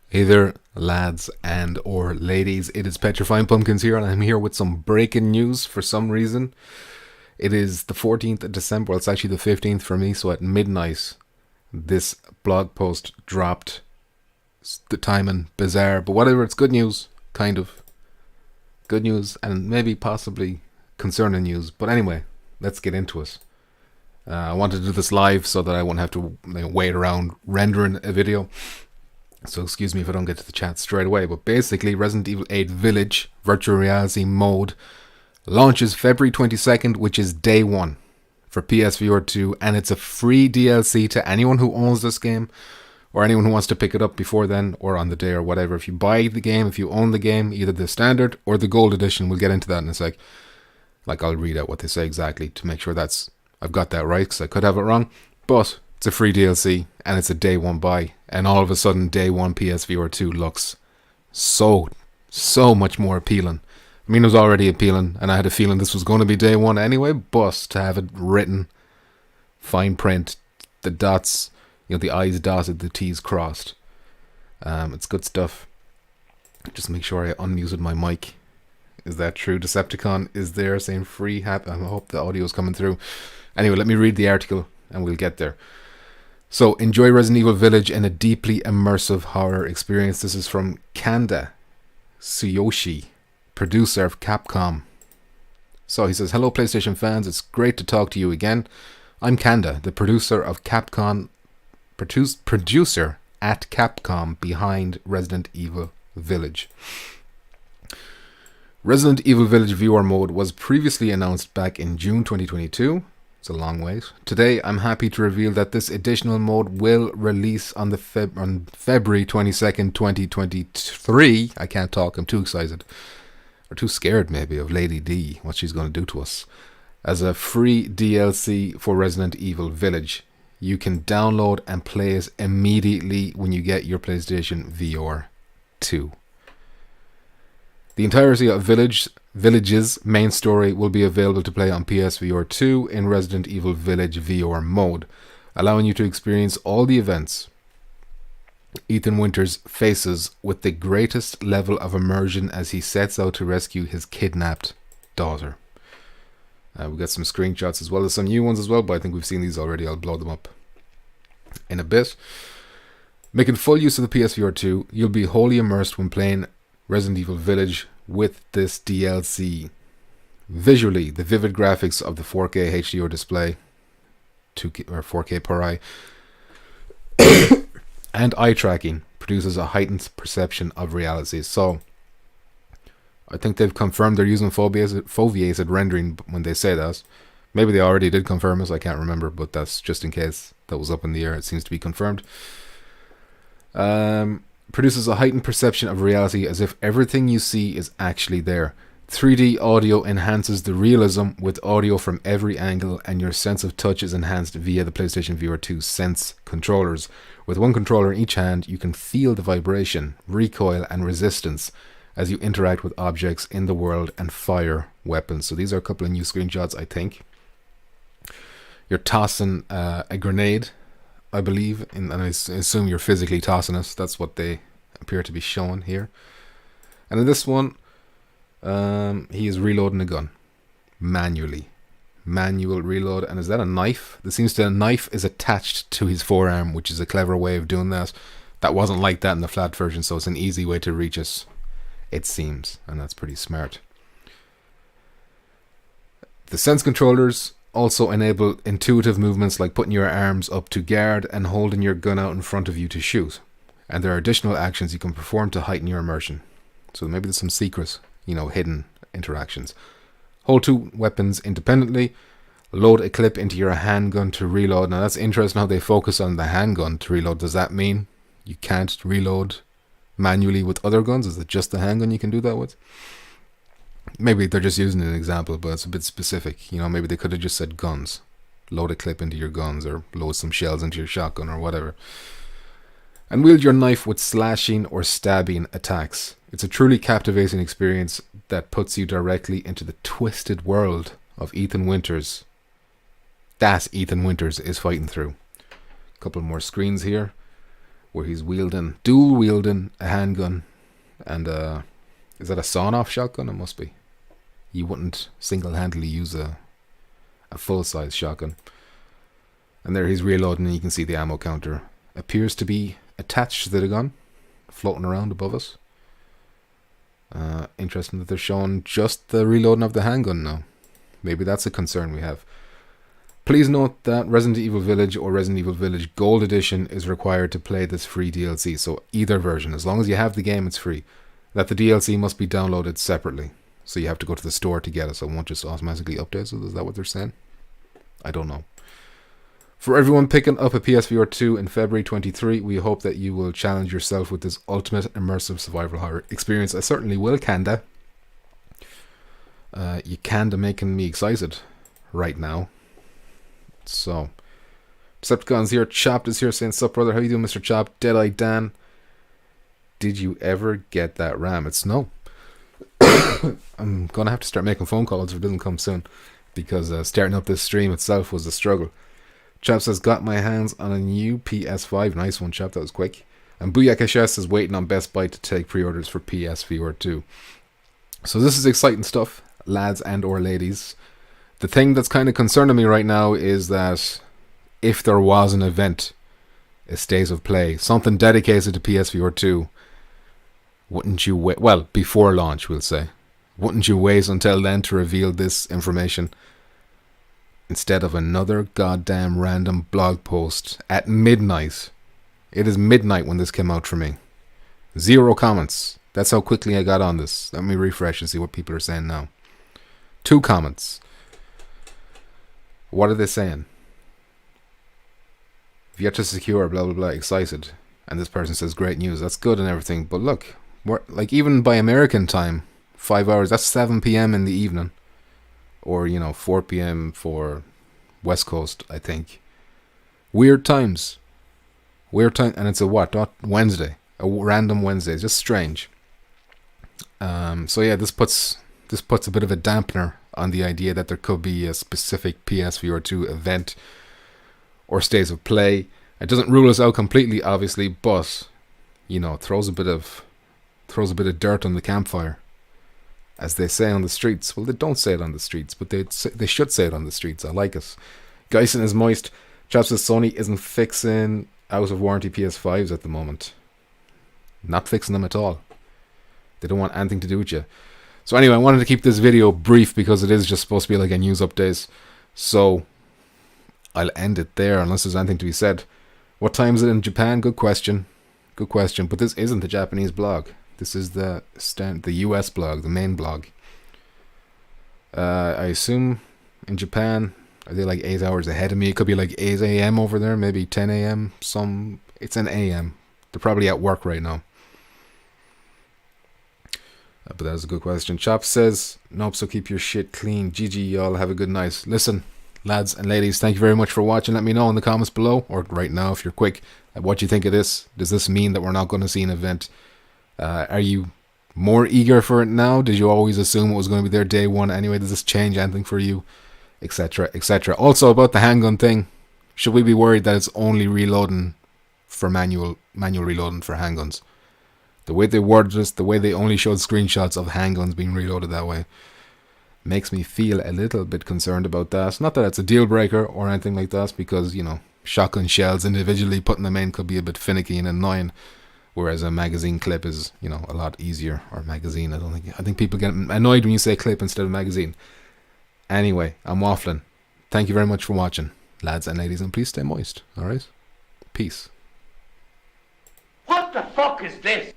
Hey there, lads and or ladies. It is Petrifying Pumpkins here, and I'm here with some breaking news for some reason. It is the 14th of December. Well, it's actually the 15th for me, so at midnight, this blog post dropped. The timing, bizarre, but whatever, it's good news, kind of. Good news, and maybe possibly concerning news. But anyway, let's get into it. I wanted to do this live so that I wouldn't have to wait around rendering a video. So excuse me if I don't get to the chat straight away, but basically Resident Evil 8 Village virtual reality mode launches February 22nd, which is day one for PSVR 2, and it's a free DLC to anyone who owns this game or anyone who wants to pick it up before then or on the day or whatever. If you buy the game, if you own the game, either the standard or the gold edition, we'll get into that in a sec. Like, I'll read out what they say exactly to make sure I've got that right, because I could have it wrong, but it's a free DLC and it's a day one buy, and all of a sudden day one PSVR 2 looks so much more appealing. I mean, it was already appealing, and I had a feeling this was going to be day one anyway, but to have it written, fine print, the dots, the I's dotted, the T's crossed. It's good stuff. Just make sure I unmuted my mic. Is that true? Decepticon is there saying free. I hope the audio is coming through. Anyway, let me read the article and we'll get there. So, enjoy Resident Evil Village in a deeply immersive horror experience. This is from Kanda Tsuyoshi, producer of Capcom. So he says, hello PlayStation fans, it's great to talk to you again. I'm Kanda, the producer at Capcom behind Resident Evil Village. Resident Evil Village VR mode was previously announced back in June 2022. It's a long wait. Today, I'm happy to reveal that this additional mode will release on February 22nd, 2023. I can't talk, I'm too excited. Or too scared, maybe, of Lady D, what she's going to do to us. As a free DLC for Resident Evil Village. You can download and play it immediately when you get your PlayStation VR 2. The entirety of Village's main story will be available to play on PSVR 2 in Resident Evil Village VR mode, allowing you to experience all the events Ethan Winters faces with the greatest level of immersion as he sets out to rescue his kidnapped daughter. We've got some screenshots as well as some new ones as well, but I think we've seen these already. I'll blow them up in a bit. Making full use of the PSVR 2, you'll be wholly immersed when playing Resident Evil Village with this DLC. Visually, the vivid graphics of the 4K HDR display, 2K or 4K per eye, and eye tracking produces a heightened perception of reality. So, I think they've confirmed they're using foveated rendering when they say that. Maybe they already did confirm it, I can't remember, but that's just in case that was up in the air. It seems to be confirmed. Produces a heightened perception of reality as if everything you see is actually there. 3D audio enhances the realism with audio from every angle, and your sense of touch is enhanced via the PlayStation VR 2 Sense controllers. With one controller in each hand, you can feel the vibration, recoil, and resistance as you interact with objects in the world and fire weapons. So these are a couple of new screenshots, I think. You're tossing a grenade, I believe, and I assume you're physically tossing it. That's what they appear to be showing here. And in this one, he is reloading a gun manually. Manual reload. And is that a knife? A knife is attached to his forearm, which is a clever way of doing that. That wasn't like that in the flat version, so it's an easy way to reach it, it seems, and that's pretty smart. The Sense controllers also enable intuitive movements like putting your arms up to guard and holding your gun out in front of you to shoot. And there are additional actions you can perform to heighten your immersion. So maybe there's some secret, hidden interactions. Hold two weapons independently. Load a clip into your handgun to reload. Now that's interesting how they focus on the handgun to reload. Does that mean you can't reload manually with other guns? Is it just the handgun you can do that with? Maybe they're just using an example, but it's a bit specific. Maybe they could have just said guns. Load a clip into your guns, or load some shells into your shotgun, or whatever. And wield your knife with slashing or stabbing attacks. It's a truly captivating experience that puts you directly into the twisted world of Ethan Winters. That Ethan Winters is fighting through. A couple more screens here. where he's dual wielding a handgun and is that a sawn-off shotgun? It must be. You wouldn't single-handedly use a full-size shotgun. And there he's reloading, and you can see the ammo counter appears to be attached to the gun, floating around above us. Interesting that they're showing just the reloading of the handgun now. Maybe that's a concern we have. Please note that Resident Evil Village or Resident Evil Village Gold Edition is required to play this free DLC. So either version, as long as you have the game, it's free. That the DLC must be downloaded separately. So you have to go to the store to get it. So it won't just automatically update. So is that what they're saying? I don't know. For everyone picking up a PSVR 2 in February 23, we hope that you will challenge yourself with this ultimate immersive survival horror experience. I certainly will, Kanda. You Kanda making me excited right now. So, Decepticon's here. Chopped is here saying, sup brother, how you doing, Mr. Chop? Deadeye Dan. Did you ever get that RAM? It's no. I'm going to have to start making phone calls if it doesn't come soon. Because starting up this stream itself was a struggle. Chap says, got my hands on a new PS5. Nice one, chap. That was quick. And Booyak HS is waiting on Best Buy to take pre-orders for PSVR 2. So this is exciting stuff, lads and or ladies. The thing that's kind of concerning me right now is that if there was an event, a State of Play, something dedicated to PSVR 2, wouldn't you wait? Well, before launch, we'll say. Wouldn't you wait until then to reveal this information? Instead of another goddamn random blog post at midnight. It is midnight when this came out for me. 0 comments. That's how quickly I got on this. Let me refresh and see what people are saying now. 2 comments. What are they saying? Yet to secure, blah blah blah, excited. And this person says, great news. That's good and everything. But look, like even by American time, 5 hours, that's 7 p.m. in the evening. Or, 4 p.m. for West Coast, I think. Weird times. And it's a what? Wednesday. A random Wednesday. It's just strange. So yeah, this puts a bit of a dampener on the idea that there could be a specific PSVR 2 event or State of Play. It doesn't rule us out completely, obviously, but throws a bit of dirt on the campfire. As they say on the streets. Well, they don't say it on the streets, but they should say it on the streets. I like it. Geisen is moist. Chap says Sony isn't fixing out of warranty PS5s at the moment. Not fixing them at all. They don't want anything to do with you. So anyway, I wanted to keep this video brief because it is just supposed to be like a news update. So I'll end it there unless there's anything to be said. What time is it in Japan? Good question. Good question. But this isn't the Japanese blog. This is the US blog, the main blog. I assume in Japan, are they like 8 hours ahead of me? It could be like 8 a.m. over there, maybe 10 a.m. It's an a.m. They're probably at work right now. But that is a good question. Chop says, nope, so keep your shit clean. GG, y'all. Have a good night. Listen, lads and ladies, thank you very much for watching. Let me know in the comments below, or right now if you're quick, what you think of this. Does this mean that we're not going to see an event? Are you more eager for it now? Did you always assume it was going to be there day one anyway? Does this change anything for you? Etc, etc. Also about the handgun thing, should we be worried that it's only reloading for manual reloading for handguns? The way they worded this, the way they only showed screenshots of handguns being reloaded that way, makes me feel a little bit concerned about that. Not that it's a deal breaker or anything like that, because, shotgun shells individually, putting them in could be a bit finicky and annoying. Whereas a magazine clip is, a lot easier. Or magazine, I think people get annoyed when you say clip instead of magazine. Anyway, I'm waffling. Thank you very much for watching, lads and ladies, and please stay moist, alright? Peace. What the fuck is this?